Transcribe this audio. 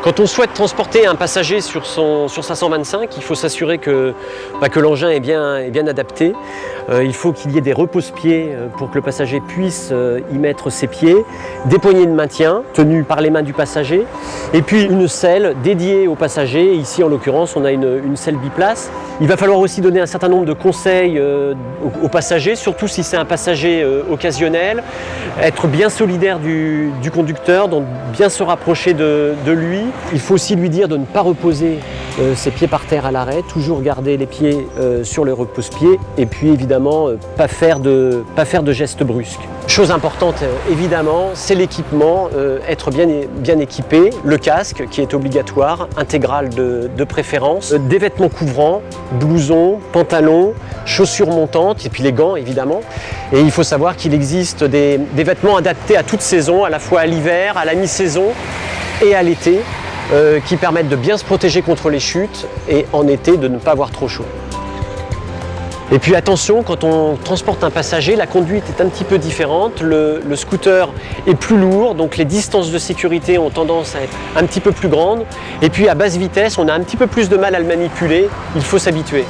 Quand on souhaite transporter un passager sur sa 125, il faut s'assurer que l'engin est bien adapté. Il faut qu'il y ait des repose-pieds pour que le passager puisse y mettre ses pieds, des poignées de maintien tenues par les mains du passager, et puis une selle dédiée au passager. Ici, en l'occurrence, on a une selle biplace. Il va falloir aussi donner un certain nombre de conseils aux passagers, surtout si c'est un passager occasionnel, être bien solidaire du conducteur, donc bien se rapprocher de lui. Il faut aussi lui dire de ne pas reposer ses pieds par terre à l'arrêt, toujours garder les pieds sur le repose-pied, et puis évidemment pas faire de gestes brusques. Chose importante évidemment, c'est l'équipement, être bien équipé, le casque qui est obligatoire, intégral de préférence, des vêtements couvrants, blousons, pantalons, chaussures montantes et puis les gants évidemment. Et il faut savoir qu'il existe des vêtements adaptés à toute saison, à la fois à l'hiver, à la mi-saison et à l'été, qui permettent de bien se protéger contre les chutes et en été de ne pas avoir trop chaud. Et puis attention, quand on transporte un passager, la conduite est un petit peu différente. Le scooter est plus lourd, donc les distances de sécurité ont tendance à être un petit peu plus grandes. Et puis à basse vitesse, on a un petit peu plus de mal à le manipuler, il faut s'habituer.